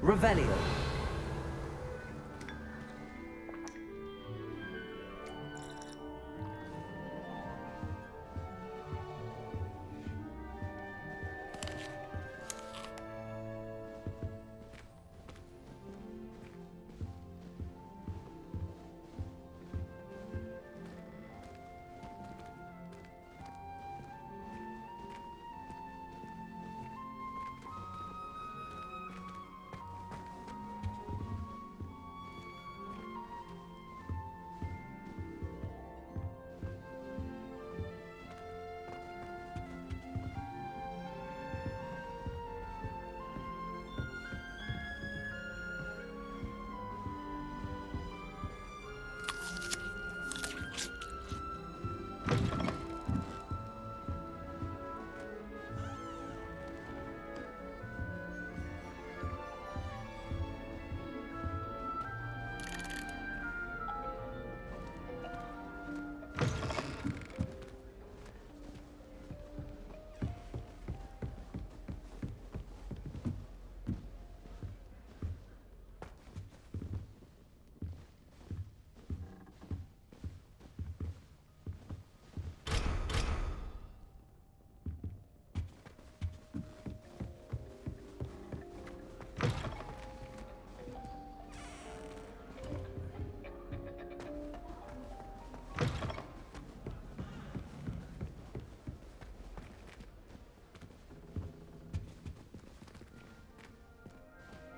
Revelio.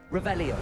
Revelio.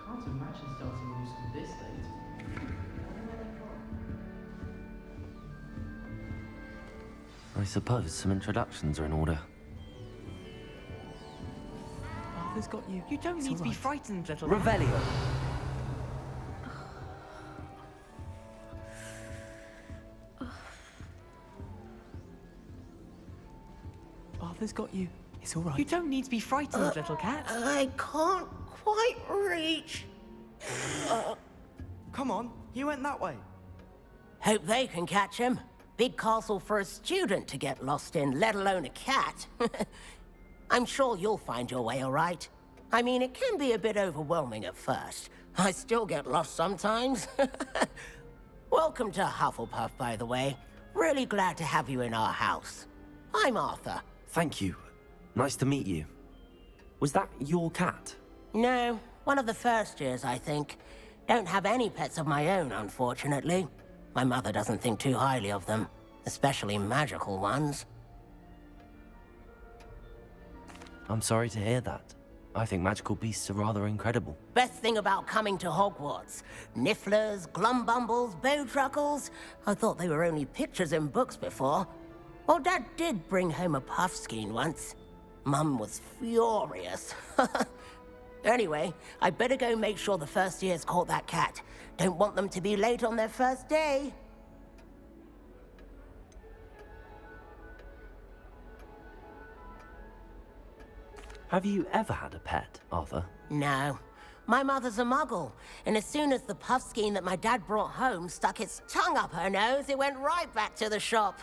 Can't imagine starting a new school this late. I suppose some introductions are in order. Arthur's got you. You don't It's need to be all right. frightened, little Revelio. Arthur's got you. It's all right. You don't need to be frightened, little cat. I can't quite reach. Come on, you went that way. Hope they can catch him. Big castle for a student to get lost in, let alone a cat. I'm sure you'll find your way all right. I mean, it can be a bit overwhelming at first. I still get lost sometimes. Welcome to Hufflepuff, by the way. Really glad to have you in our house. I'm Arthur. Thank you. Nice to meet you. Was that your cat? No, one of the first years, I think. Don't have any pets of my own, unfortunately. My mother doesn't think too highly of them, especially magical ones. I'm sorry to hear that. I think magical beasts are rather incredible. Best thing about coming to Hogwarts. Nifflers, glumbumbles, bowtruckles. I thought they were only pictures in books before. Well, Dad did bring home a puffskein once. Mum was furious. Anyway, I'd better go make sure the first years caught that cat. Don't want them to be late on their first day. Have you ever had a pet, Arthur? No. My mother's a muggle, and as soon as the puffskein that my dad brought home stuck its tongue up her nose, it went right back to the shop.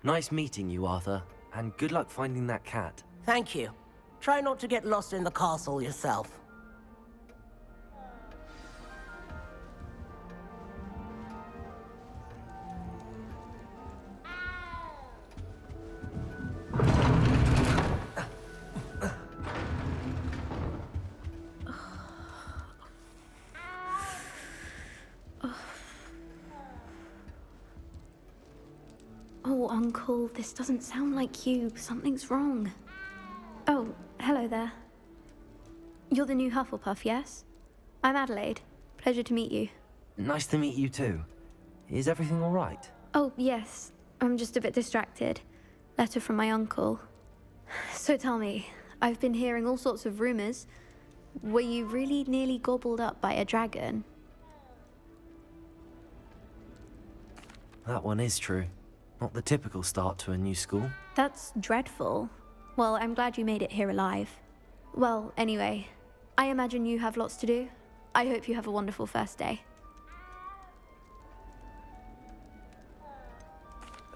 Nice meeting you, Arthur. And good luck finding that cat. Thank you. Try not to get lost in the castle yourself. Oh, Uncle, this doesn't sound like you. Something's wrong. Oh, hello there. You're the new Hufflepuff, yes? I'm Adelaide. Pleasure to meet you. Nice to meet you too. Is everything all right? Oh, yes. I'm just a bit distracted. Letter from my uncle. So tell me, I've been hearing all sorts of rumors. Were you really nearly gobbled up by a dragon? That one is true. Not the typical start to a new school. That's dreadful. Well, I'm glad you made it here alive. Well, anyway, I imagine you have lots to do. I hope you have a wonderful first day.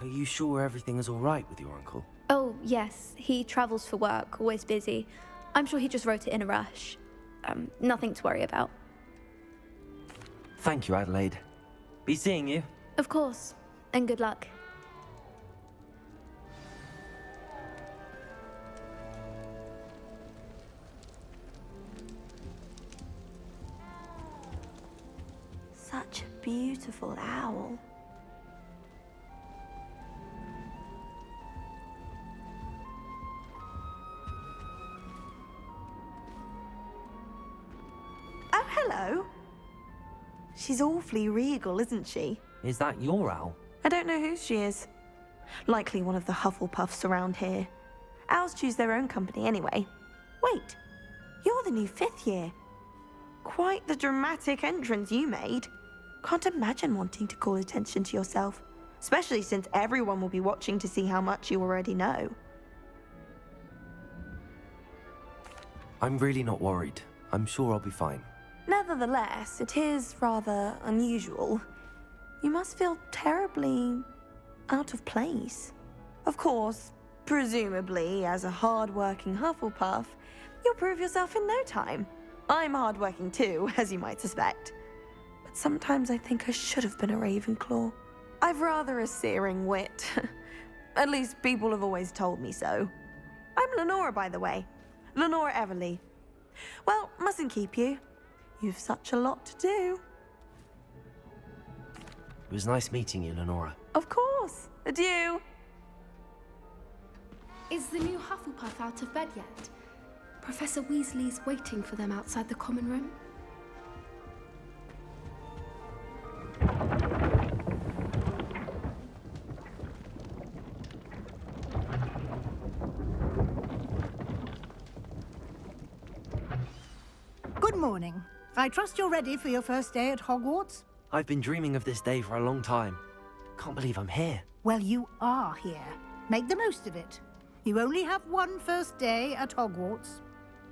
Are you sure everything is all right with your uncle? Oh, yes. He travels for work, always busy. I'm sure he just wrote it in a rush. Nothing to worry about. Thank you, Adelaide. Be seeing you. Of course. And good luck. Such a beautiful owl. Oh, hello. She's awfully regal, isn't she? Is that your owl? I don't know who she is. Likely one of the Hufflepuffs around here. Owls choose their own company anyway. Wait, you're the new 5th year. Quite the dramatic entrance you made. Can't imagine wanting to call attention to yourself, especially since everyone will be watching to see how much you already know. I'm really not worried. I'm sure I'll be fine. Nevertheless, it is rather unusual. You must feel terribly out of place. Of course, presumably, as a hard-working Hufflepuff, you'll prove yourself in no time. I'm hard-working too, as you might suspect. But sometimes I think I should have been a Ravenclaw. I've rather a searing wit. At least people have always told me so. I'm Lenora, by the way. Lenora Everly. Well, mustn't keep you. You've such a lot to do. It was nice meeting you, Lenora. Of course. Adieu. Is the new Hufflepuff out of bed yet? Professor Weasley's waiting for them outside the common room. Good morning. I trust you're ready for your first day at Hogwarts? I've been dreaming of this day for a long time. Can't believe I'm here. Well, you are here. Make the most of it. You only have one first day at Hogwarts.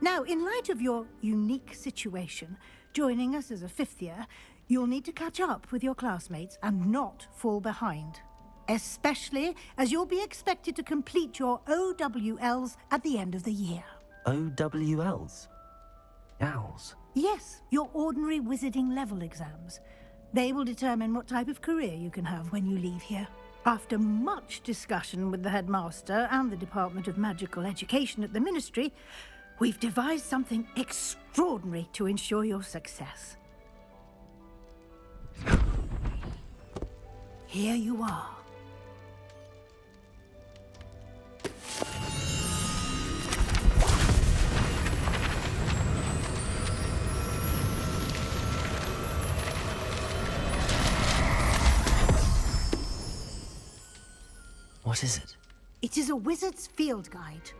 Now, in light of your unique situation, joining us as a 5th year, you'll need to catch up with your classmates and not fall behind. Especially as you'll be expected to complete your OWLs at the end of the year. OWLs? Owls? Yes, your ordinary wizarding level exams. They will determine what type of career you can have when you leave here. After much discussion with the headmaster and the Department of Magical Education at the Ministry, we've devised something extraordinary to ensure your success. Here you are. What is it? It is a wizard's field guide.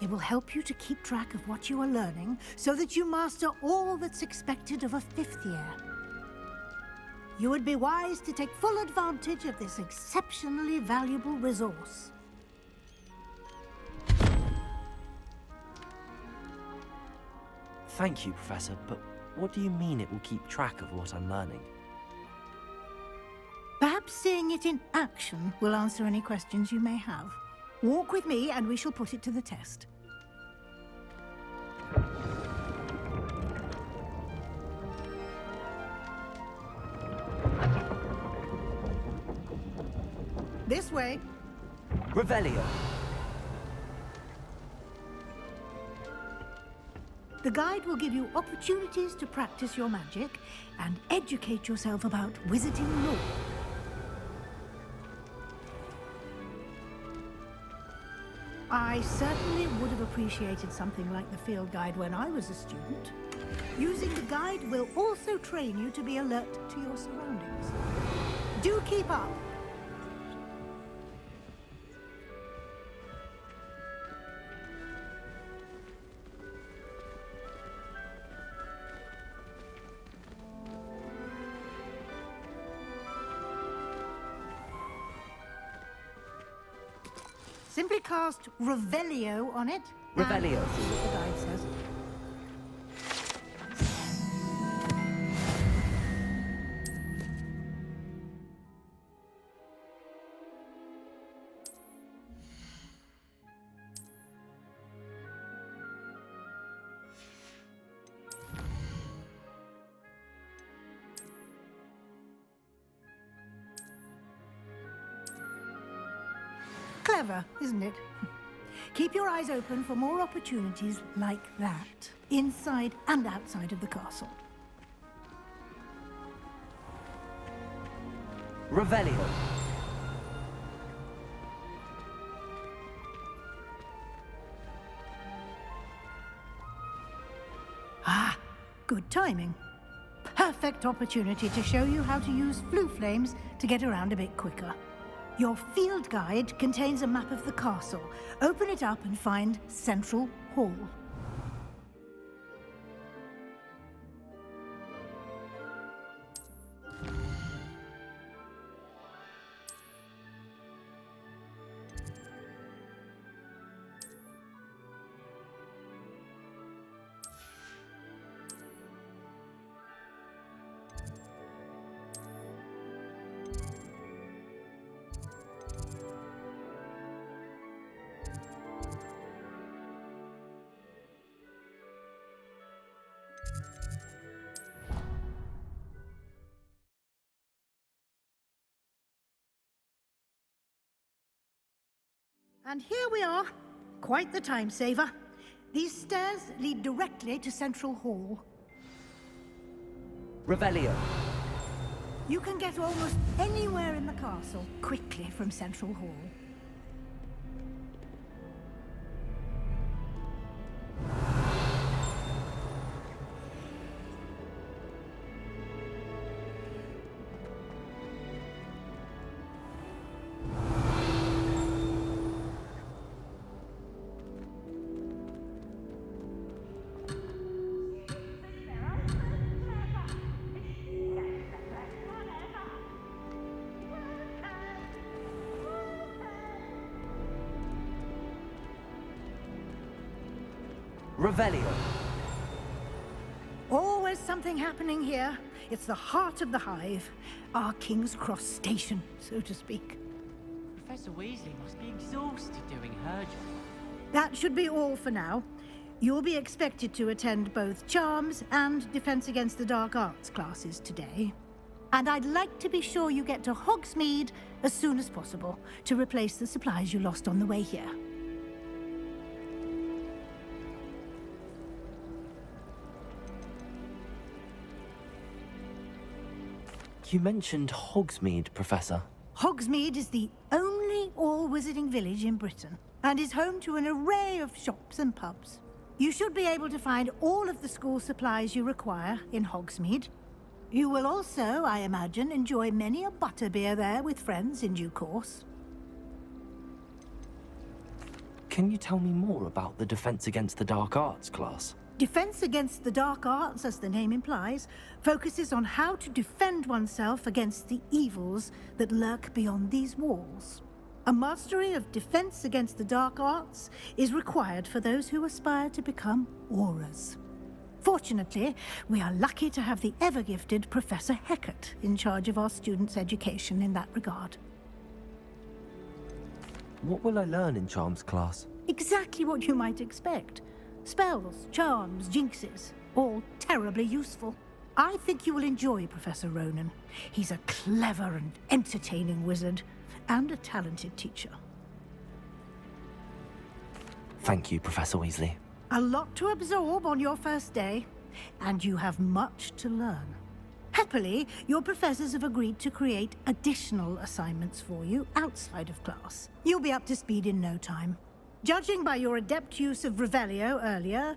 It will help you to keep track of what you are learning so that you master all that's expected of a 5th year. You would be wise to take full advantage of this exceptionally valuable resource. Thank you, Professor, but what do you mean it will keep track of what I'm learning? Perhaps seeing it in action will answer any questions you may have. Walk with me and we shall put it to the test. This way. Revelio. The guide will give you opportunities to practice your magic and educate yourself about wizarding lore. I certainly would have appreciated something like the field guide when I was a student. Using the guide will also train you to be alert to your surroundings. Do keep up. Simply cast Revelio on it. Revelio. And see what the guide says. Clever, isn't it? Keep your eyes open for more opportunities like that, inside and outside of the castle. Revelio. Ah, good timing. Perfect opportunity to show you how to use flue flames to get around a bit quicker. Your field guide contains a map of the castle. Open it up and find Central Hall. And here we are. Quite the time saver. These stairs lead directly to Central Hall. Revelio. You can get almost anywhere in the castle quickly from Central Hall. Revelio. Always something happening here. It's the heart of the hive. Our King's Cross station, so to speak. Professor Weasley must be exhausted doing her job. That should be all for now. You'll be expected to attend both Charms and Defense Against the Dark Arts classes today. And I'd like to be sure you get to Hogsmeade as soon as possible to replace the supplies you lost on the way here. You mentioned Hogsmeade, Professor. Hogsmeade is the only all-wizarding village in Britain and is home to an array of shops and pubs. You should be able to find all of the school supplies you require in Hogsmeade. You will also, I imagine, enjoy many a butterbeer there with friends in due course. Can you tell me more about the Defense Against the Dark Arts class? Defense Against the Dark Arts, as the name implies, focuses on how to defend oneself against the evils that lurk beyond these walls. A mastery of Defense Against the Dark Arts is required for those who aspire to become Aurors. Fortunately, we are lucky to have the ever-gifted Professor Hecat in charge of our students' education in that regard. What will I learn in Charms class? Exactly what you might expect. Spells, charms, jinxes, all terribly useful. I think you will enjoy Professor Ronan. He's a clever and entertaining wizard, and a talented teacher. Thank you, Professor Weasley. A lot to absorb on your first day, and you have much to learn. Happily, your professors have agreed to create additional assignments for you outside of class. You'll be up to speed in no time. Judging by your adept use of Revelio earlier,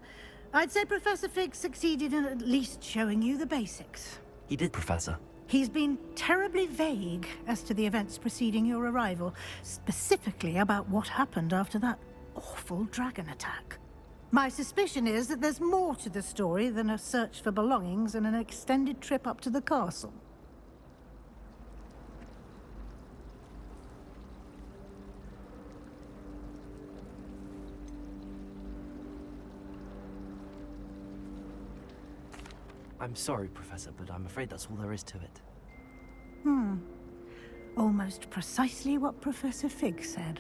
I'd say Professor Fig succeeded in at least showing you the basics. He did, Professor. He's been terribly vague as to the events preceding your arrival, specifically about what happened after that awful dragon attack. My suspicion is that there's more to the story than a search for belongings and an extended trip up to the castle. I'm sorry, Professor, but I'm afraid that's all there is to it. Almost precisely what Professor Fig said.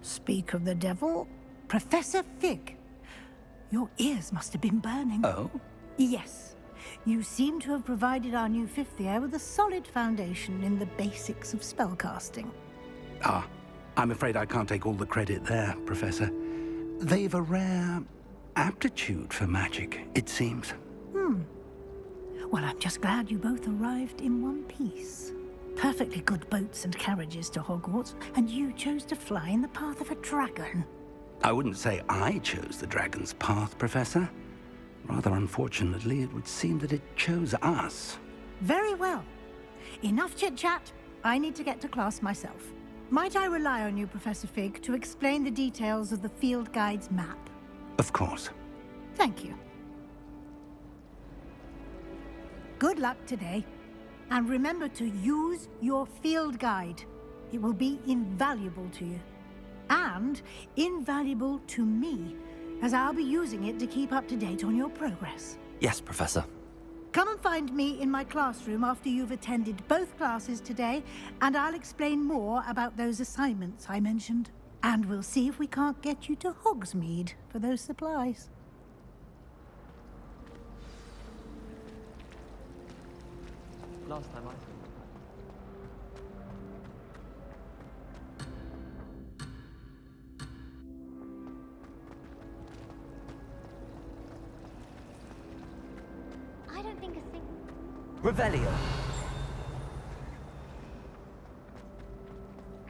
Speak of the devil, Professor Fig. Your ears must have been burning. Oh? Yes. You seem to have provided our new fifth year with a solid foundation in the basics of spellcasting. Ah, I'm afraid I can't take all the credit there, Professor. They've a rare aptitude for magic, it seems. Well, I'm just glad you both arrived in one piece. Perfectly good boats and carriages to Hogwarts, and you chose to fly in the path of a dragon. I wouldn't say I chose the dragon's path, Professor. Rather unfortunately, it would seem that it chose us. Very well. Enough chit-chat. I need to get to class myself. Might I rely on you, Professor Fig, to explain the details of the field guide's map? Of course. Thank you. Good luck today. And remember to use your field guide. It will be invaluable to you. And invaluable to me, as I'll be using it to keep up to date on your progress. Yes, Professor. Come and find me in my classroom after you've attended both classes today, and I'll explain more about those assignments I mentioned. And we'll see if we can't get you to Hogsmeade for those supplies. Last time I don't think a thing. Revelio.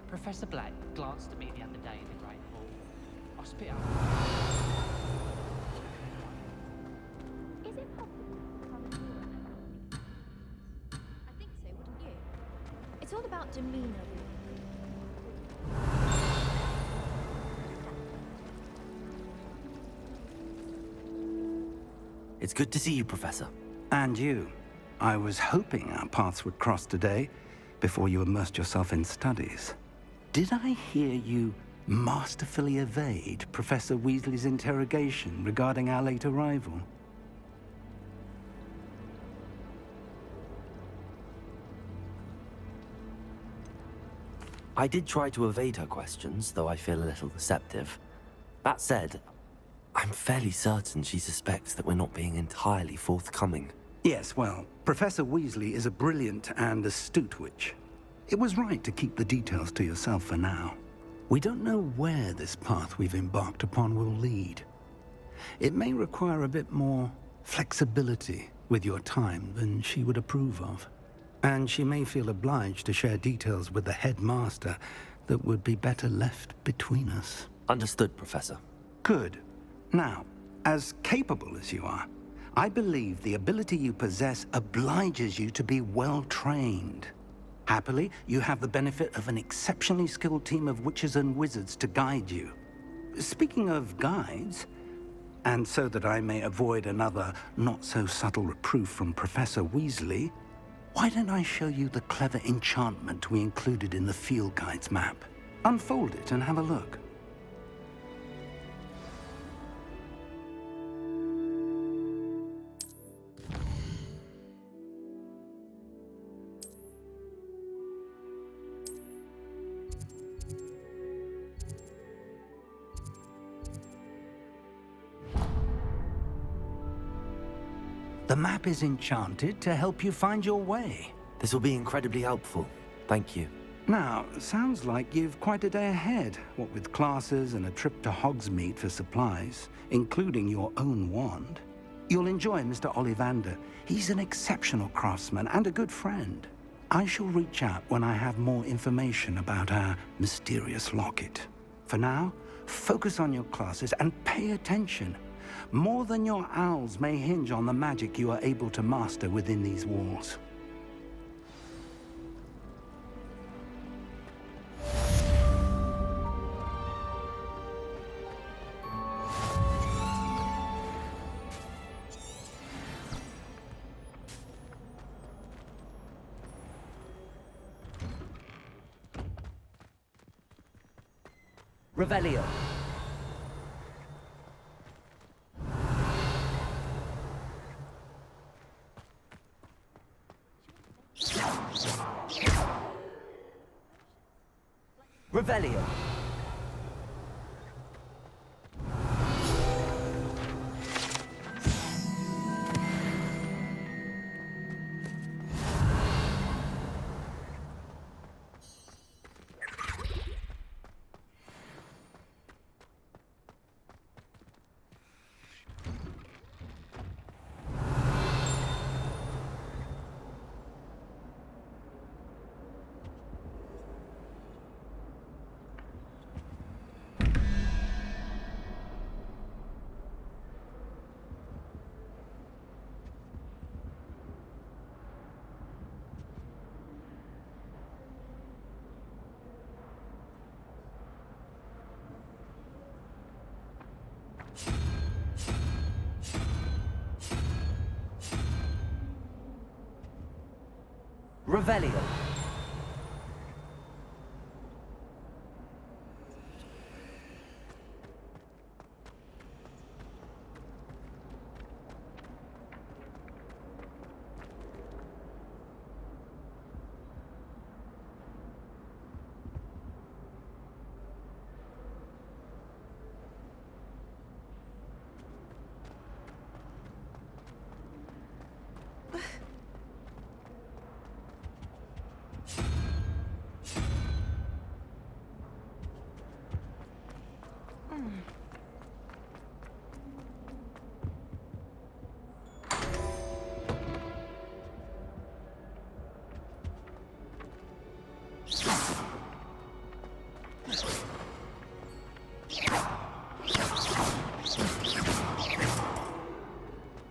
Professor Black glanced at me the other day in the Great Hall. I spit out. Is it possible to come and I think so, wouldn't you? It's all about demeanor. It's good to see you, Professor. And you. I was hoping our paths would cross today, before you immersed yourself in studies. Did I hear you masterfully evade Professor Weasley's interrogation regarding our late arrival? I did try to evade her questions, though I feel a little deceptive. That said, I'm fairly certain she suspects that we're not being entirely forthcoming. Yes, well, Professor Weasley is a brilliant and astute witch. It was right to keep the details to yourself for now. We don't know where this path we've embarked upon will lead. It may require a bit more flexibility with your time than she would approve of. And she may feel obliged to share details with the headmaster that would be better left between us. Understood, Professor. Good. Now, as capable as you are, I believe the ability you possess obliges you to be well-trained. Happily, you have the benefit of an exceptionally skilled team of witches and wizards to guide you. Speaking of guides, and so that I may avoid another not-so-subtle reproof from Professor Weasley, why don't I show you the clever enchantment we included in the field guide's map? Unfold it and have a look. The map is enchanted to help you find your way. This will be incredibly helpful. Thank you. Now, sounds like you've quite a day ahead, what with classes and a trip to Hogsmeade for supplies, including your own wand. You'll enjoy Mr. Ollivander. He's an exceptional craftsman and a good friend. I shall reach out when I have more information about our mysterious locket. For now, focus on your classes and pay attention. More than your owls may hinge on the magic you are able to master within these walls. Revelio. Revelio. Revelio.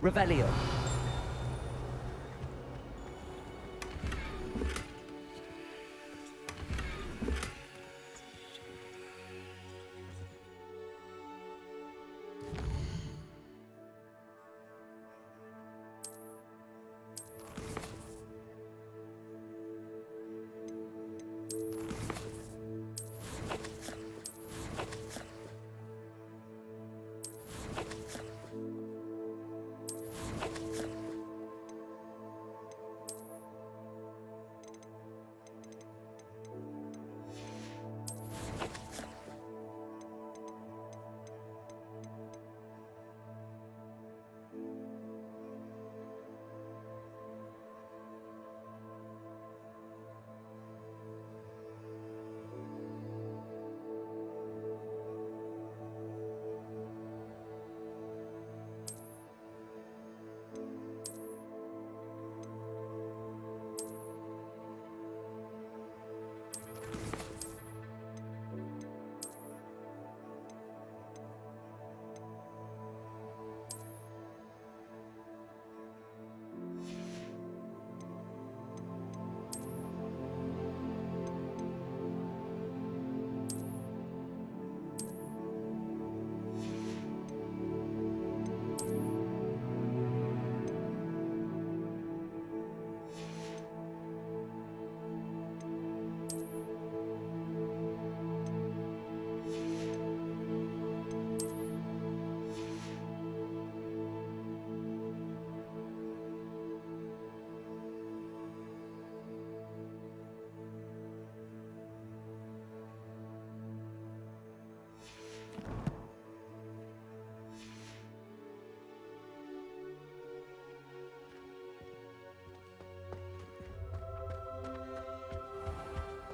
Revelio.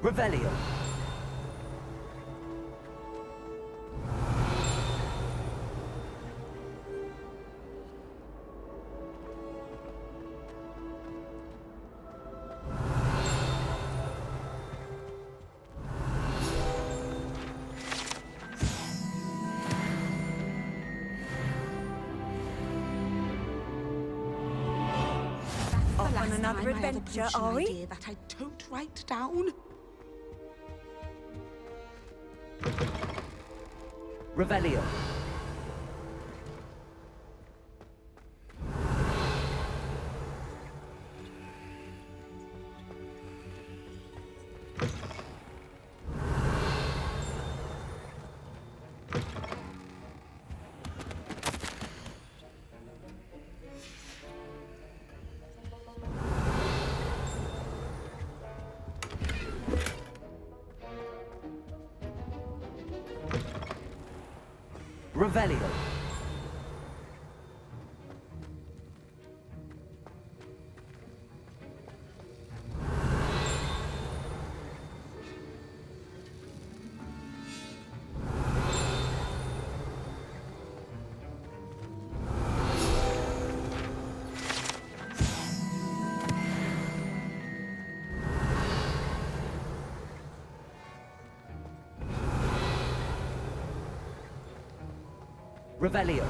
Revelio. Off on another adventure, are we? Idea that I don't write down. Revelio. Revelio. Revelio.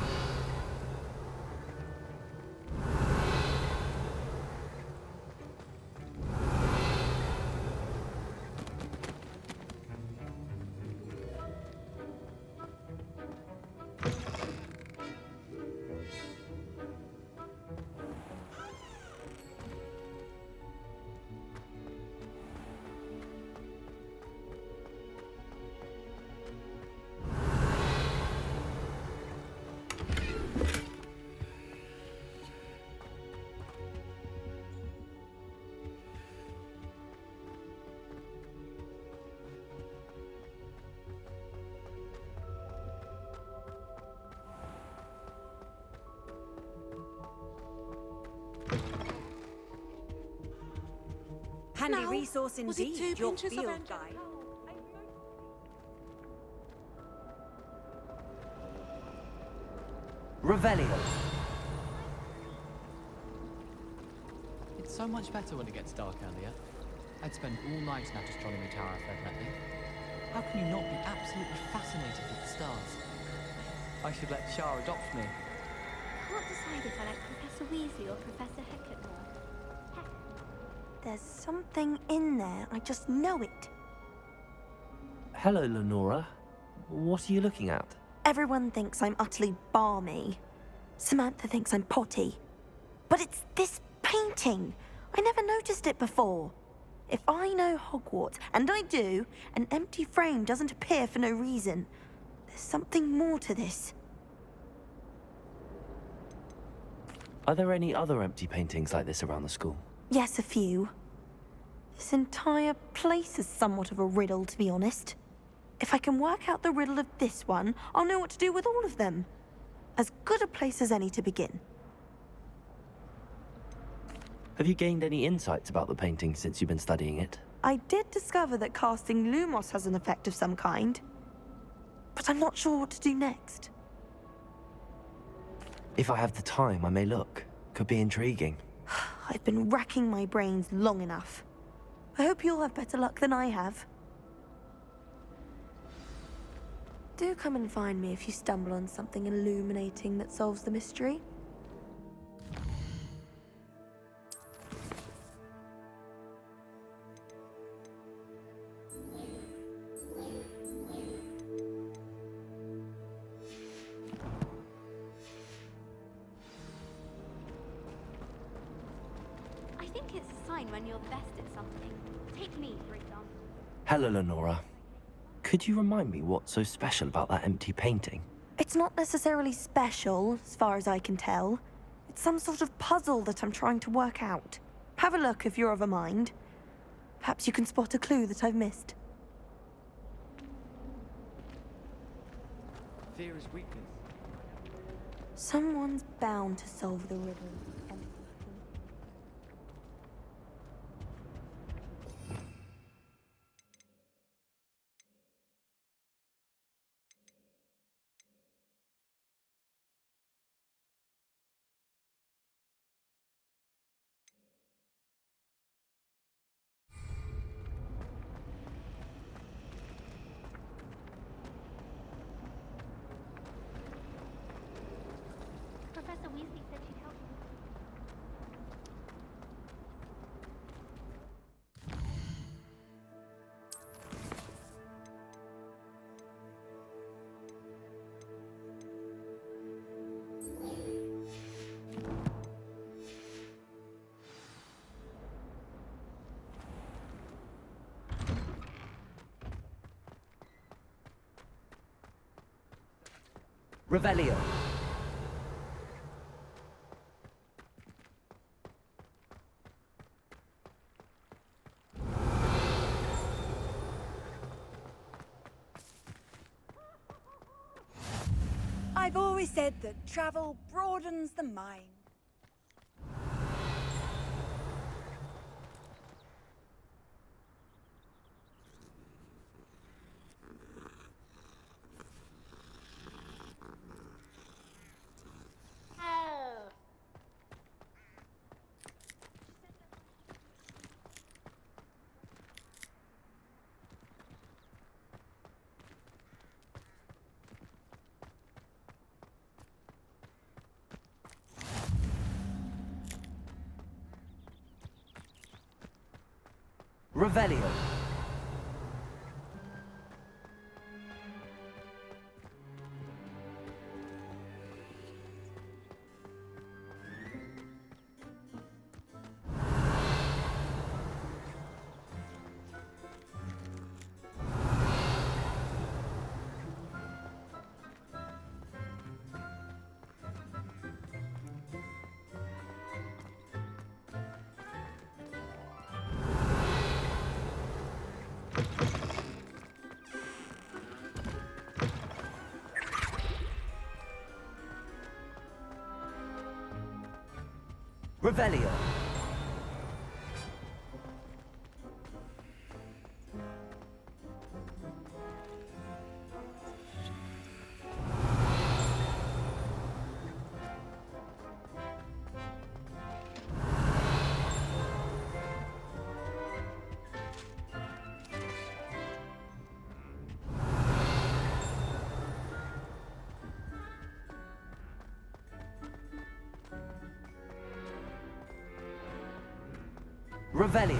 Handy Now, resource was it indeed, 2 your pinches of field angelic guide. Revelio. It's so much better when it gets dark earlier. I'd spend all night in that astronomy tower if I'd let me. How can you not be absolutely fascinated with the stars? I should let Char adopt me. Can't decide if I like Professor Weasley or Professor Hecat more. There's something in there. I just know it. Hello, Lenora. What are you looking at? Everyone thinks I'm utterly balmy. Samantha thinks I'm potty. But it's this painting. I never noticed it before. If I know Hogwarts, and I do, an empty frame doesn't appear for no reason. There's something more to this. Are there any other empty paintings like this around the school? Yes, a few. This entire place is somewhat of a riddle, to be honest. If I can work out the riddle of this one, I'll know what to do with all of them. As good a place as any to begin. Have you gained any insights about the painting since you've been studying it? I did discover that casting Lumos has an effect of some kind. But I'm not sure what to do next. If I have the time, I may look. Could be intriguing. I've been racking my brains long enough. I hope you'll have better luck than I have. Do come and find me if you stumble on something illuminating that solves the mystery. I think it's a sign when you're best at something. Take me, for example. Hello, Lenora. Could you remind me what's so special about that empty painting? It's not necessarily special, as far as I can tell. It's some sort of puzzle that I'm trying to work out. Have a look if you're of a mind. Perhaps you can spot a clue that I've missed. Fear is weakness. Someone's bound to solve the riddle. Revelio. I've always said that travel broadens the mind. Revelio. Revelio. Revelio.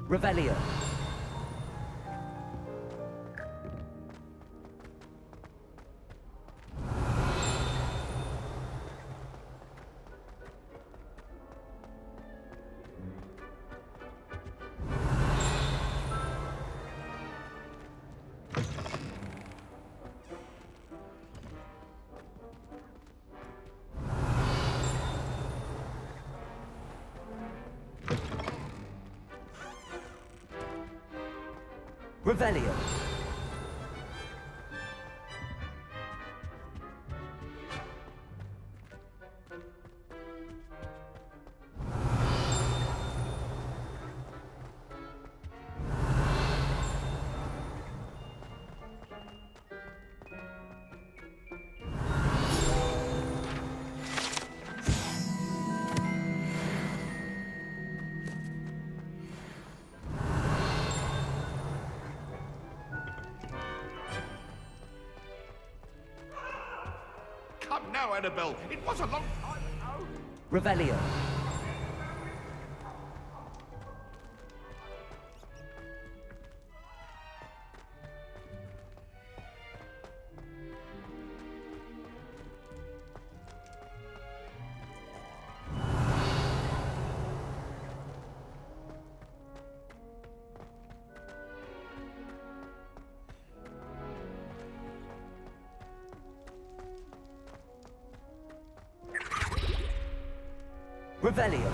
Revelio. Revelio. Come now, Annabelle. It was a long time ago. Revelio. Revelio.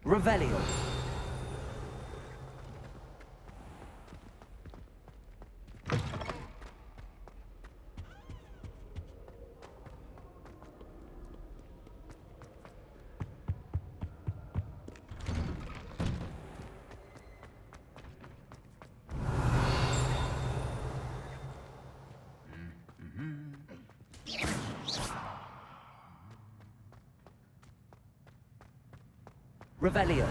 Revelio. Revelio.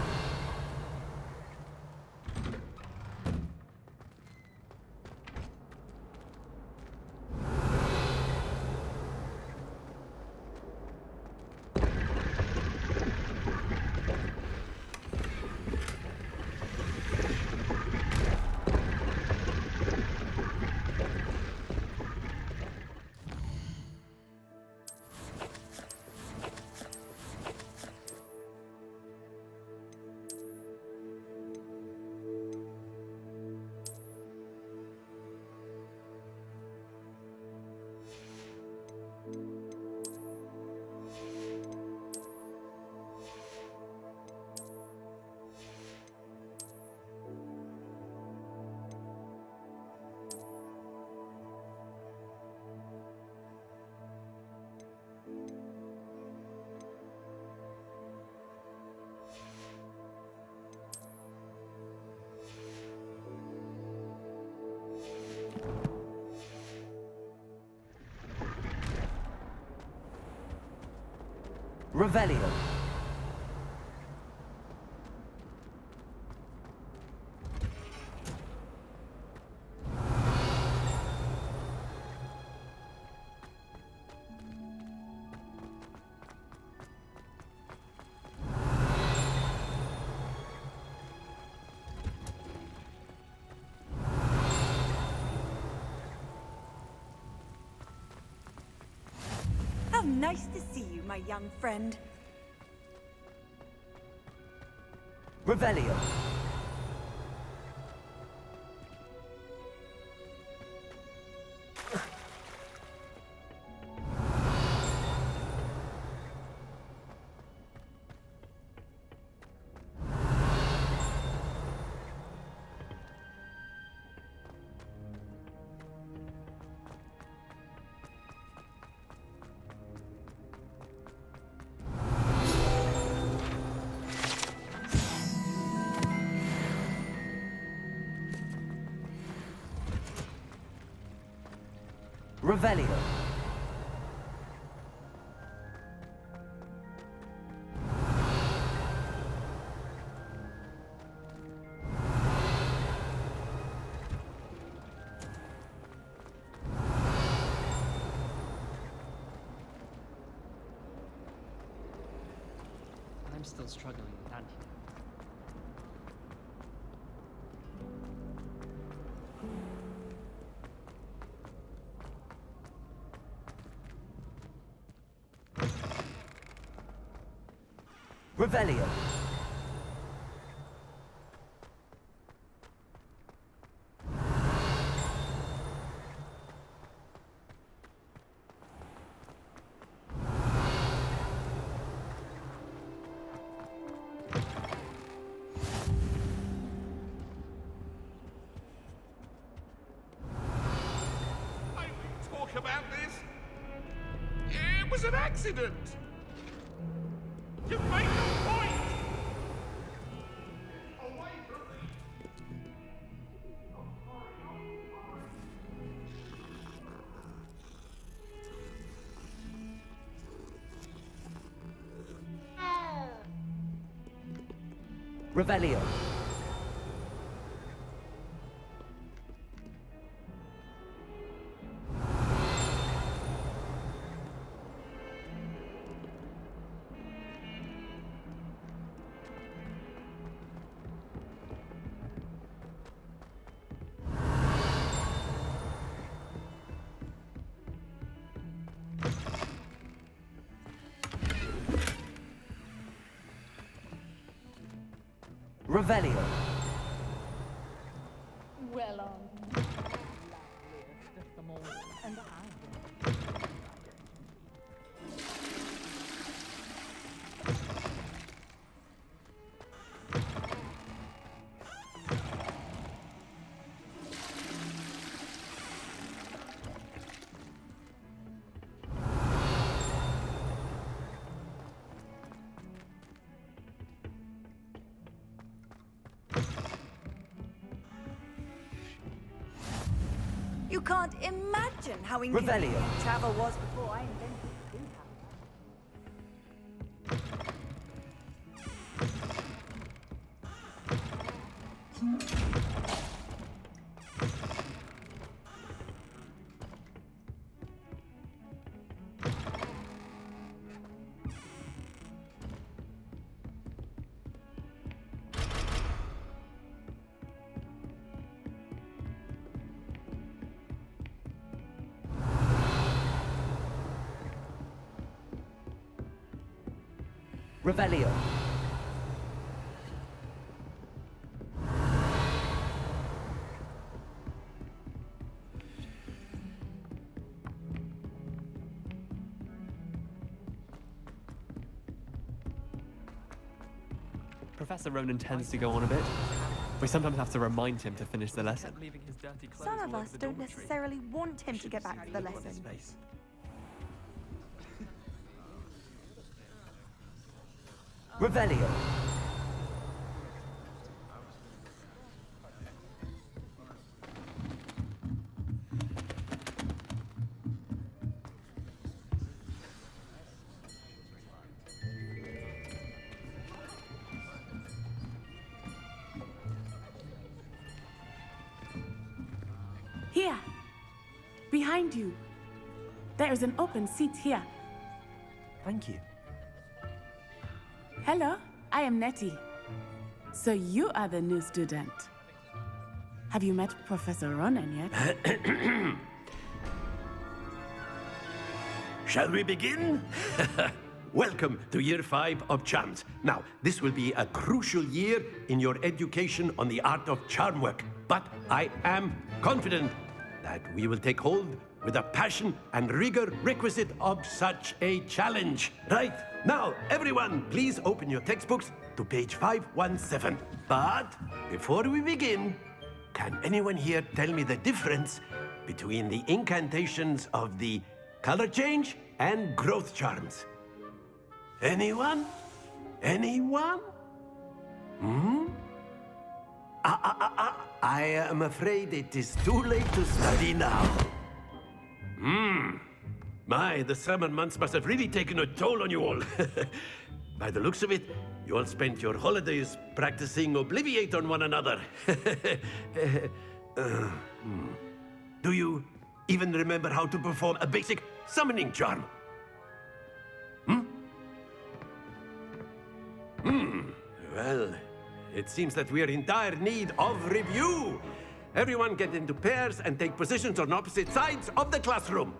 Revelio. How nice to see you, my young friend. Revelio. Revelio. I'm still struggling with that. Revelio. I will talk about this. It was an accident. You make a point. Away from me. Revelio. Revelio. Well, loveliest of them all, and I can't imagine how Revelio. inconvenient travel was before I invented food. Revelio. Professor Ronan tends to go on a bit. We sometimes have to remind him to finish the lesson. Some of us don't necessarily want him to get back to the lesson. Revelio. Here, behind you. There is an open seat here. Thank you. Hello, I am Nettie. So you are the new student. Have you met Professor Ronan yet? Shall we begin? Welcome to Year 5 of Charms. Now, this will be a crucial year in your education on the art of charm work. But I am confident that we will take hold with the passion and rigor requisite of such a challenge. Right, now, everyone, please open your textbooks to page 517. But before we begin, can anyone here tell me the difference between the incantations of the color change and growth charms? Anyone? Anyone? I am afraid it is too late to study now. My, the summer months must have really taken a toll on you all. By the looks of it, you all spent your holidays practicing Obliviate on one another. Do you even remember how to perform a basic summoning charm? Well, it seems that we are in dire need of review. Everyone get into pairs and take positions on opposite sides of the classroom.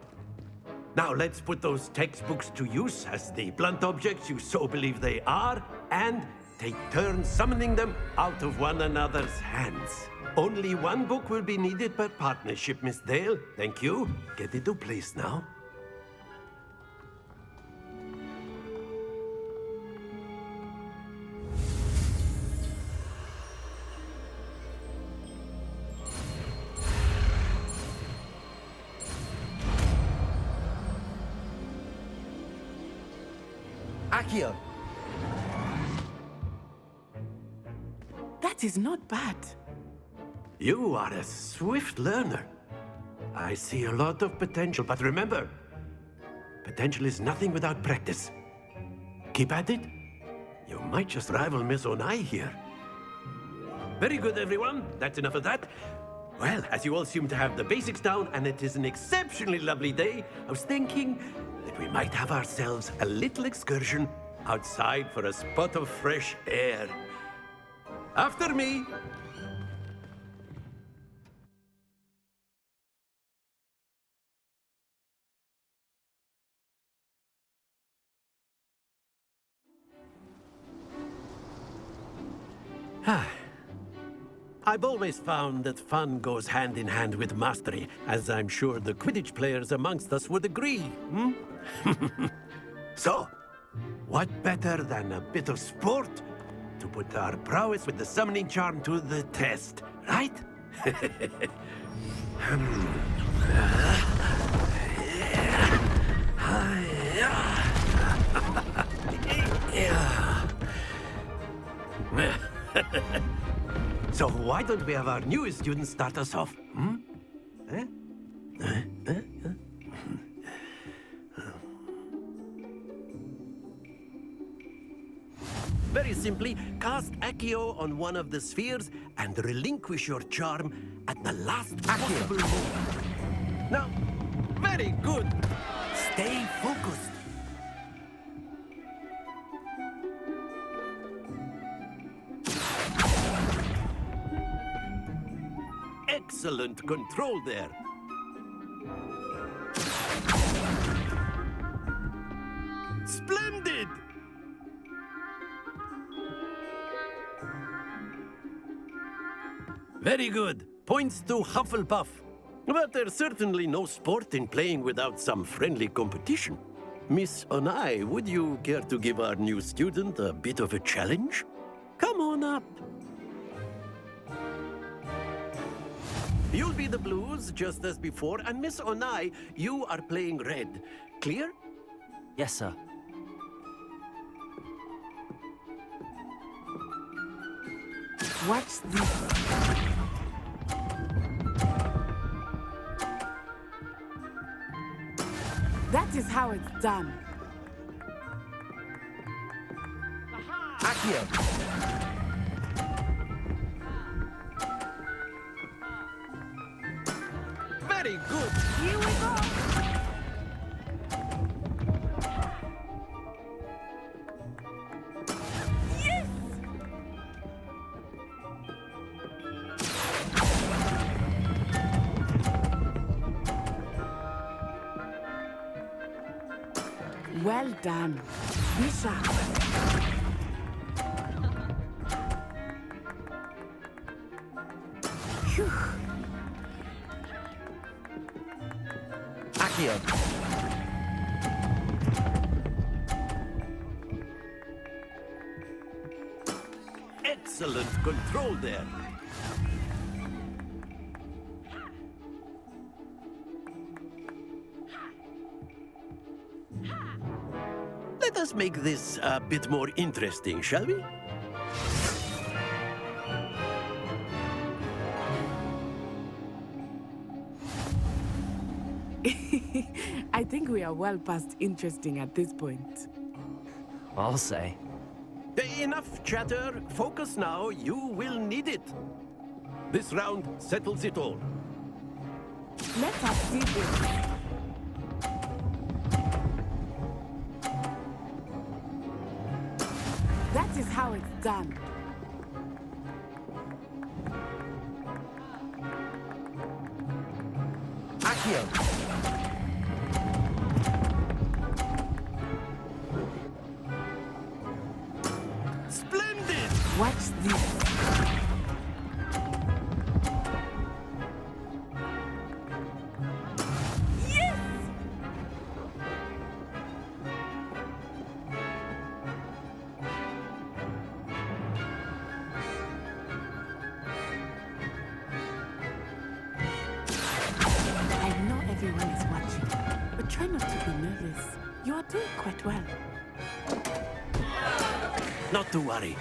Now let's put those textbooks to use as the blunt objects you so believe they are, and take turns summoning them out of one another's hands. Only one book will be needed per partnership, Miss Dale. Thank you. Get into place now. Accio. That is not bad. You are a swift learner. I see a lot of potential, but remember, potential is nothing without practice. Keep at it. You might just rival Miss Onai here. Very good, everyone. That's enough of that. Well, as you all seem to have the basics down, and it is an exceptionally lovely day, I was thinking that we might have ourselves a little excursion outside for a spot of fresh air. After me. I've always found that fun goes hand in hand with mastery, as I'm sure the Quidditch players amongst us would agree, So, what better than a bit of sport to put our prowess with the summoning charm to the test, right? So why don't we have our newest student start us off? Eh? Very simply, cast Accio on one of the spheres and relinquish your charm at the last possible moment. Now, very good. Stay focused. Excellent control there. Splendid! Very good. Points to Hufflepuff. But there's certainly no sport in playing without some friendly competition. Miss Onai, would you care to give our new student a bit of a challenge? Come on up. You'll be the blues, just as before, and Miss Onai, you are playing red. Clear? Yes, sir. Watch this. That is how it's done. Accio. Very good. Here we go. Yes! Well done. Be sharp. Phew. Accio. Excellent control there. Let us make this a bit more interesting, shall we? I think we are well past interesting at this point. I'll say. Enough chatter. Focus now. You will need it. This round settles it all. Let us see this. That is how it's done. Accio. Splendid! Watch this. Yes! I know everyone is watching, but try not to be nervous. You are doing quite well. Not to worry.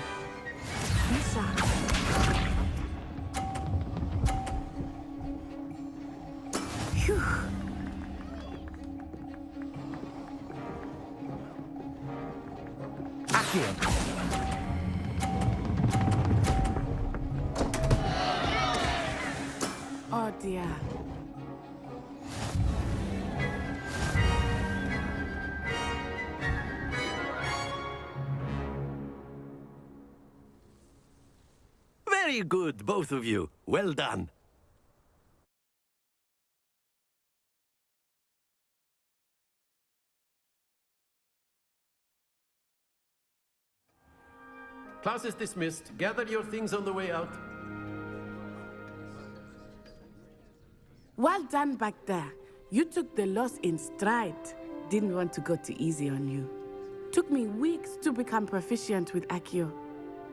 Be sharp. Phew. Accio. Oh dear. Very good, both of you. Well done. Class is dismissed. Gather your things on the way out. Well done back there. You took the loss in stride. Didn't want to go too easy on you. Took me weeks to become proficient with Accio.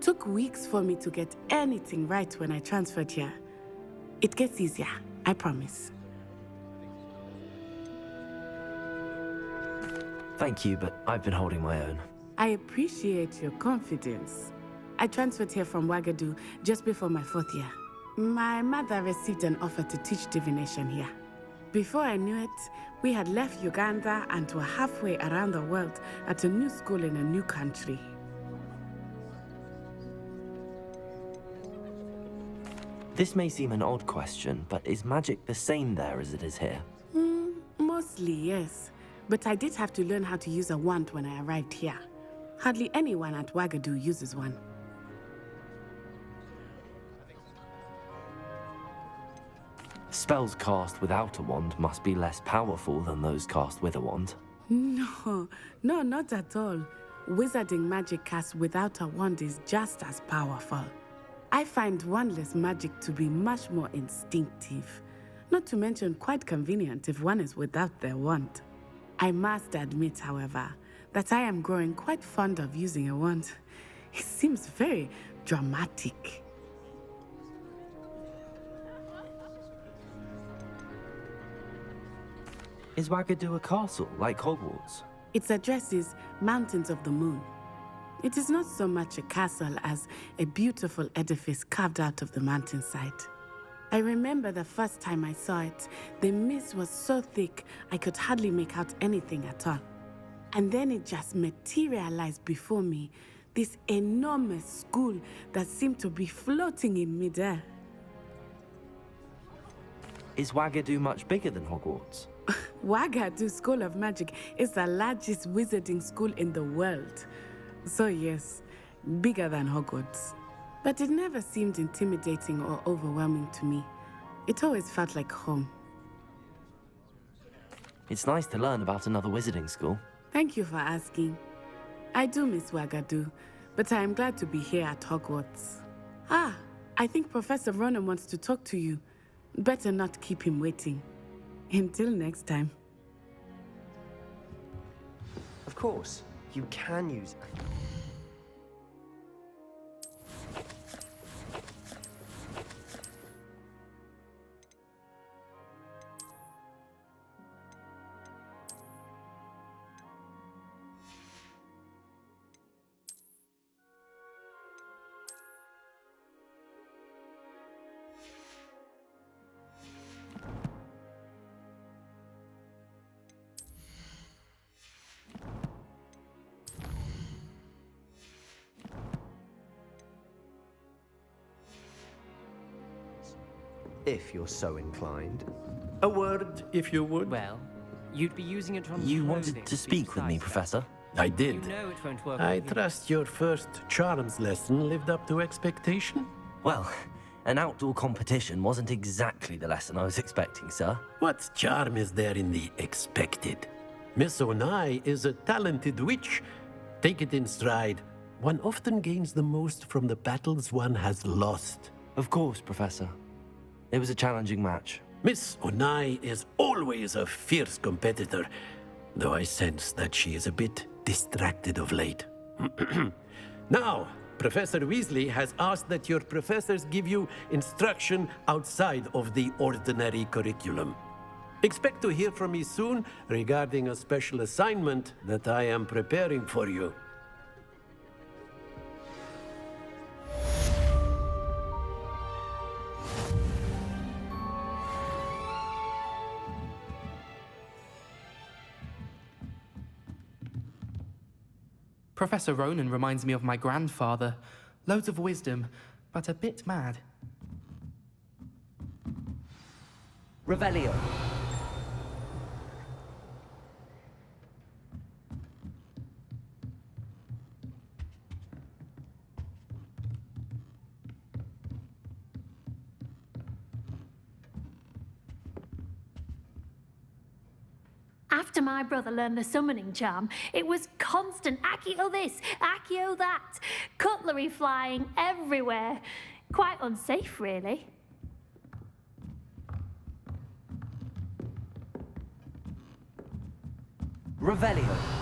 Took weeks for me to get anything right when I transferred here. It gets easier, I promise. Thank you, but I've been holding my own. I appreciate your confidence. I transferred here from Wagadu just before my 4th year. My mother received an offer to teach divination here. Before I knew it, we had left Uganda and were halfway around the world at a new school in a new country. This may seem an odd question, but is magic the same there as it is here? Mostly, yes. But I did have to learn how to use a wand when I arrived here. Hardly anyone at Wagadu uses one. Spells cast without a wand must be less powerful than those cast with a wand. No, not at all. Wizarding magic cast without a wand is just as powerful. I find wandless magic to be much more instinctive. Not to mention quite convenient if one is without their wand. I must admit, however, that I am growing quite fond of using a wand. It seems very dramatic. Is Wagadu a castle, like Hogwarts? Its address is Mountains of the Moon. It is not so much a castle as a beautiful edifice carved out of the mountainside. I remember the first time I saw it, the mist was so thick I could hardly make out anything at all. And then it just materialized before me, this enormous school that seemed to be floating in midair. Is Wagadu much bigger than Hogwarts? Wagadu School of Magic is the largest wizarding school in the world. So yes, bigger than Hogwarts. But it never seemed intimidating or overwhelming to me. It always felt like home. It's nice to learn about another wizarding school. Thank you for asking. I do miss Wagadu, but I am glad to be here at Hogwarts. Ah, I think Professor Ronan wants to talk to you. Better not keep him waiting. Until next time. Of course, you can use... if you're so inclined. A word, if you would. Well, you'd be using it on You clothing wanted to speak with me, Professor? I did. You know it won't work. I with you. trust your first charms lesson lived up to expectation? Well, an outdoor competition wasn't exactly the lesson I was expecting, sir. What charm is there in the expected? Miss Onai is a talented witch. Take it in stride. One often gains the most from the battles one has lost. Of course, Professor. It was a challenging match. Miss Onai is always a fierce competitor, though I sense that she is a bit distracted of late. Now, Professor Weasley has asked that your professors give you instruction outside of the ordinary curriculum. Expect to hear from me soon regarding a special assignment that I am preparing for you. Professor Ronan reminds me of my grandfather. Loads of wisdom, but a bit mad. Revelio. After my brother learned the summoning charm, it was constant Accio this, Accio that, cutlery flying everywhere. Quite unsafe, really. Revelio.